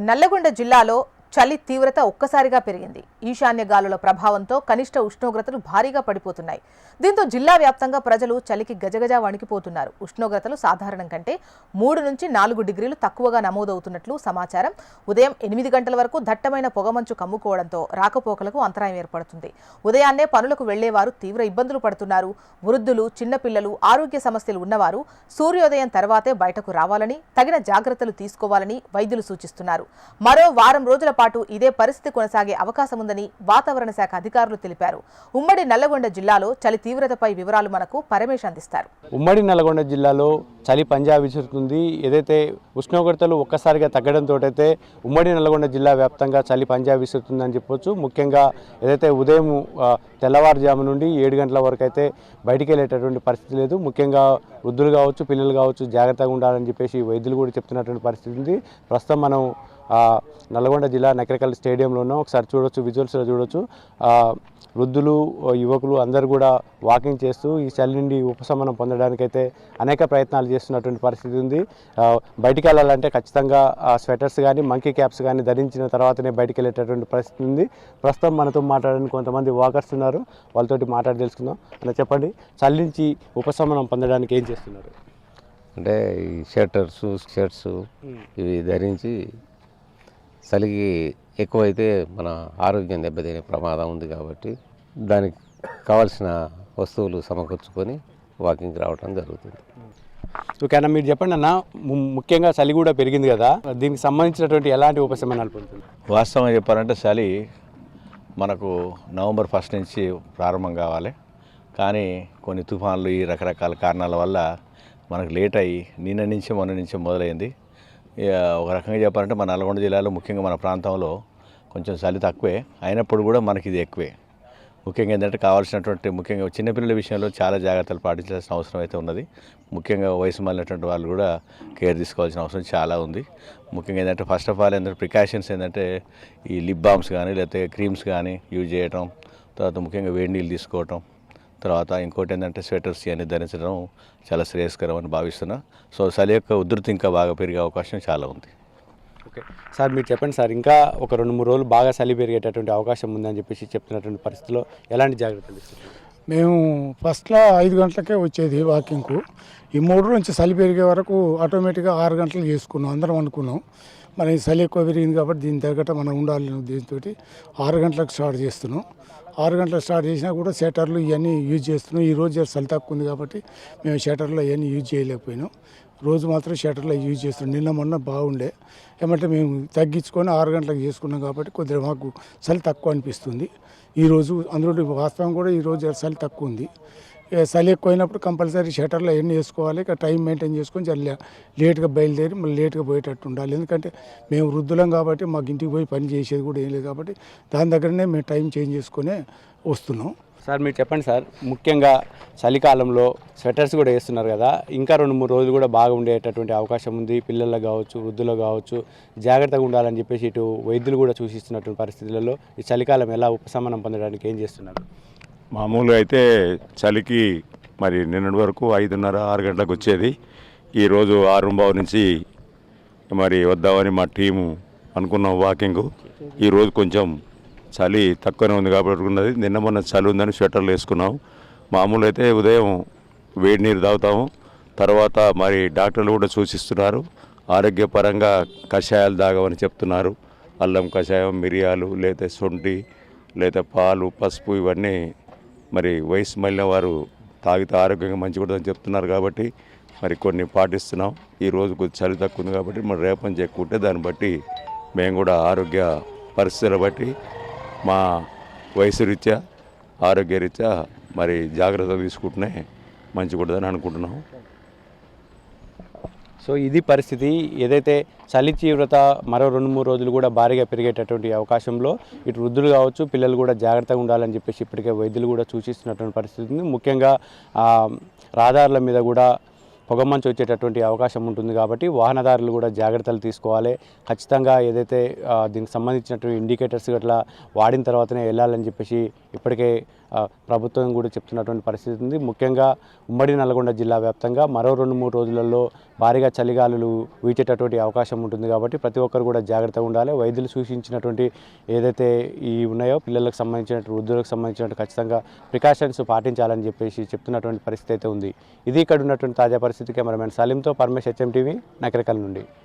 నల్లగొండ జిల్లాలో చలి తీవ్రత ఒక్కసారిగా పెరిగింది. ఈశాన్య గాలుల ప్రభావంతో కనిష్ట ఉష్ణోగ్రతలు భారీగా పడిపోతున్నాయి. దీంతో జిల్లా వ్యాప్తంగా ప్రజలు చలికి గజగజ వణికిపోతున్నారు. ఉష్ణోగ్రతలు సాధారణం కంటే 3 నుంచి 4 డిగ్రీలు తక్కువగా నమోదవుతున్నట్లు సమాచారం. ఉదయం 8 గంటల వరకు దట్టమైన పొగమంచు కమ్ముకోవడంతో రాకపోకలకు అంతరాయం ఏర్పడుతుంది. ఉదయాన్నే పనులకు వెళ్లేవారు తీవ్ర ఇబ్బందులు పడుతున్నారు. వృద్ధులు, చిన్నపిల్లలు, ఆరోగ్య సమస్యలు ఉన్నవారు సూర్యోదయం తర్వాతే బయటకు రావాలని, తగిన జాగ్రత్తలు తీసుకోవాలని వైద్యులు సూచిస్తున్నారు. మరో వారం రోజుల పాటు ఇదే పరిస్థితి కొనసాగే అవకాశం ఉందని వాతావరణ శాఖ అధికారులు తెలిపారు. ఉమ్మడి నల్లగొండ జిల్లాలో చలి తీవ్రతపై వివరాలు మనకు పరమేష్ అందిస్తారు. ఉమ్మడి నల్లగొండ జిల్లాలో చలి పంజా విసురుతుంది. ఏదైతే ఉష్ణోగ్రతలు ఒక్కసారిగా తగ్గడంతో అయితే ఉమ్మడి నల్లగొండ జిల్లా వ్యాప్తంగా చలి పంజా విసురుతుందని చెప్పొచ్చు. ముఖ్యంగా ఏదైతే ఉదయం తెల్లవారుజాము నుండి 7 గంటల వరకు అయితే బయటికి వెళ్ళేటటువంటి పరిస్థితి లేదు. ముఖ్యంగా వృద్ధులు కావచ్చు, పిల్లలు కావచ్చు జాగ్రత్తగా ఉండాలని చెప్పేసి వైద్యులు కూడా చెప్తున్నటువంటి పరిస్థితి ఉంది. ప్రస్తుతం మనం నల్లగొండ జిల్లా నకరికల్ స్టేడియంలో ఉన్నాం. ఒకసారి చూడొచ్చు, విజువల్స్లో చూడొచ్చు. వృద్ధులు, యువకులు అందరూ కూడా వాకింగ్ చేస్తూ ఈ చలి నుండి ఉపశమనం పొందడానికైతే అనేక ప్రయత్నాలు చేస్తున్నటువంటి పరిస్థితి ఉంది. బయటికి వెళ్ళాలంటే ఖచ్చితంగా స్వెటర్స్ కానీ, మంకీ క్యాప్స్ కానీ ధరించిన తర్వాతనే బయటికి వెళ్ళేటటువంటి పరిస్థితి ఉంది. ప్రస్తుతం మనతో మాట్లాడడానికి కొంతమంది వాకర్స్ ఉన్నారు. వాళ్ళతోటి మాట్లాడి తెలుసుకుందాం. అలా చెప్పండి, చలి నుంచి ఉపశమనం పొందడానికి ఏం చేస్తున్నారు? అంటే ఈ షర్ట్స్ ఇవి ధరించి చలికి ఎక్కువైతే మన ఆరోగ్యం దెబ్బతినే ప్రమాదం ఉంది కాబట్టి దానికి కావాల్సిన వస్తువులు సమకూర్చుకొని వాకింగ్కి రావడం జరుగుతుంది. ఓకేనా, మీరు చెప్పండి అన్న, ముఖ్యంగా చలి కూడా పెరిగింది కదా, దీనికి సంబంధించినటువంటి ఎలాంటి ఉపశమనాలు పొందుతుంది? వాస్తవంగా చెప్పాలంటే చలి మనకు నవంబర్ 1 నుంచి ప్రారంభం కావాలి. కానీ కొన్ని తుఫాన్లు, ఈ రకరకాల కారణాల వల్ల మనకు లేట్ అయ్యి మొన్న నుంచి మొదలైంది. ఒక రకంగా చెప్పాలంటే మన నల్గొండ జిల్లాలో ముఖ్యంగా మన ప్రాంతంలో కొంచెం చలి తక్కువే, అయినప్పుడు కూడా మనకి ఇది ఎక్కువే. ముఖ్యంగా ఏంటంటే కావాల్సినటువంటి ముఖ్యంగా చిన్నపిల్లల విషయంలో చాలా జాగ్రత్తలు పాటించాల్సిన అవసరం అయితే ఉన్నది. ముఖ్యంగా వయసు మళ్ళినటువంటి వాళ్ళు కూడా కేర్ తీసుకోవాల్సిన అవసరం చాలా ఉంది. ముఖ్యంగా ఏంటంటే ఫస్ట్ ఆఫ్ ఆల్ ఏంటంటే ప్రికాషన్స్ ఏంటంటే ఈ లిప్ బామ్స్ కానీ లేకపోతే క్రీమ్స్ కానీ యూజ్ చేయటం, తర్వాత ముఖ్యంగా వేడి నీళ్ళు తీసుకోవటం, తర్వాత ఇంకోటి ఏంటంటే స్వెటర్స్ అన్ని ధరించడం చాలా శ్రేయస్కరం అని భావిస్తున్నా. సో చలి యొక్క ఉధృతి ఇంకా బాగా పెరిగే అవకాశం చాలా ఉంది. ఓకే సార్, మీరు చెప్పండి సార్, ఇంకా ఒక 2-3 రోజులు బాగా చలి పెరిగేటటువంటి అవకాశం ఉందని చెప్పేసి చెప్తున్నటువంటి పరిస్థితిలో ఎలాంటి జాగ్రత్తలు తీసుకుంటారు? మేము ఫస్ట్లో 5 గంటలకే వచ్చేది వాకింగ్కు. ఈ 3 నుంచి చలి పెరిగే వరకు ఆటోమేటిక్గా 6 గంటలు చేసుకున్నాం, అందరం అనుకున్నాం. మరి చలి ఎక్కువ పెరిగింది కాబట్టి దీని తగ్గట్టు మనం ఉండాలని ఉద్దేశంతో 6 గంటలకు స్టార్ట్ చేస్తున్నాం. 6 గంటలకు స్టార్ట్ చేసినా కూడా షటర్లు ఇవన్నీ యూజ్ చేస్తున్నాం. ఈ రోజు చలి తక్కువ ఉంది కాబట్టి మేము షటర్లు అవన్నీ యూజ్ చేయలేకపోయినాం. రోజు మాత్రం షటర్లో యూజ్ చేస్తున్నాం. నిన్న మొన్న బాగుండే, ఏమంటే మేము తగ్గించుకొని 6 గంటలకు చేసుకున్నాం కాబట్టి కొద్దిగా మాకు చలి తక్కువ అనిపిస్తుంది ఈరోజు. అందులో వాస్తవం కూడా ఈరోజు చలి తక్కువ ఉంది. చలి ఎక్కువైనప్పుడు కంపల్సరీ షటర్లో అవన్నీ వేసుకోవాలి. ఇక టైం మెయింటైన్ చేసుకొని చాలా లేట్గా బయలుదేరి మళ్ళీ లేట్గా పోయేటట్టు ఉండాలి. ఎందుకంటే మేము వృద్ధులం కాబట్టి మాకు ఇంటికి పోయి పని చేసేది కూడా ఏం లేదు కాబట్టి దాని దగ్గరనే మేము టైం చేంజ్ చేసుకునే వస్తున్నాం. సార్ మీరు చెప్పండి సార్, ముఖ్యంగా చలికాలంలో స్వెటర్స్ కూడా వేస్తున్నారు కదా, ఇంకా 2-3 రోజులు కూడా బాగా ఉండేటటువంటి అవకాశం ఉంది. పిల్లలకు కావచ్చు, వృద్ధులకు కావచ్చు జాగ్రత్తగా ఉండాలని చెప్పేసి ఇటు వైద్యులు కూడా సూచిస్తున్నటువంటి పరిస్థితులలో ఈ చలికాలం ఎలా ఉపశమనం పొందడానికి ఏం చేస్తున్నారు? మామూలుగా అయితే చలికి మరి నిన్నటి వరకు 5:30-6 గంటలకు వచ్చేది. ఈరోజు 6:15 నుంచి మరి వద్దామని మా టీము అనుకున్నాం వాకింగ్. ఈరోజు కొంచెం చలి తక్కువనే ఉంది కాబట్టి ఉన్నది. నిన్న మొన్న చలి ఉందని స్వెటర్లు వేసుకున్నాం. మామూలు అయితే ఉదయం వేడి నీరు తాగుతాము. తర్వాత మరి డాక్టర్లు కూడా సూచిస్తున్నారు ఆరోగ్యపరంగా కషాయాలు తాగమని చెప్తున్నారు. అల్లం కషాయం, మిరియాలు, లేదా శొంఠి, లేదా పాలు, పసుపు ఇవన్నీ మరి వయసు మళ్ళిన వారు తాగితే ఆరోగ్యంగా మంచిగా ఉంటుందని చెప్తున్నారు కాబట్టి మరి కొన్ని పాటిస్తున్నాం. ఈరోజు కొద్ది చలి తక్కువ ఉంది కాబట్టి మరి రేపు నుంచి ఎక్కువ ఉంటే దాన్ని బట్టి మేము కూడా ఆరోగ్య పరిస్థితులు బట్టి మా వయసు రీత్యా, ఆరోగ్య రీత్యా మరి జాగ్రత్తలు తీసుకుంటూనే మంచిగా ఉంటుందని అనుకుంటున్నాం. సో ఇది పరిస్థితి. ఏదైతే చలి తీవ్రత మరో 2-3 రోజులు కూడా భారీగా పెరిగేటటువంటి అవకాశంలో ఇటు వృద్ధులు కావచ్చు, పిల్లలు కూడా జాగ్రత్తగా ఉండాలని చెప్పేసి ఇప్పటికే వైద్యులు కూడా సూచిస్తున్నటువంటి పరిస్థితి ఉంది. ముఖ్యంగా రహదారుల మీద కూడా పొగమంచు వచ్చేటటువంటి అవకాశం ఉంటుంది కాబట్టి వాహనదారులు కూడా జాగ్రత్తలు తీసుకోవాలి. ఖచ్చితంగా ఏదైతే దీనికి సంబంధించినటువంటి ఇండికేటర్స్ గట్లా వాడిన తర్వాతనే వెళ్ళాలని చెప్పేసి ఇప్పటికే ప్రభుత్వం కూడా చెప్తున్నటువంటి పరిస్థితి ఉంది. ముఖ్యంగా ఉమ్మడి నల్గొండ జిల్లా వ్యాప్తంగా మరో 2-3 రోజులలో భారీగా చలిగాలులు వీచేటటువంటి అవకాశం ఉంటుంది కాబట్టి ప్రతి ఒక్కరు కూడా జాగ్రత్తగా ఉండాలి. వైద్యులు సూచించినటువంటి ఏదైతే ఈ ఉన్నాయో పిల్లలకు సంబంధించినటువంటి వృద్ధులకు సంబంధించినటువంటి ఖచ్చితంగా ప్రికాషన్స్ పాటించాలని చెప్పేసి చెప్తున్నటువంటి పరిస్థితి అయితే ఉంది. ఇది ఇక్కడ ఉన్నటువంటి తాజా పరిస్థితి. కెమెరామెన్ సలీంతో పరమేశ్, HM టీవీ, నకరికల్ నుండి.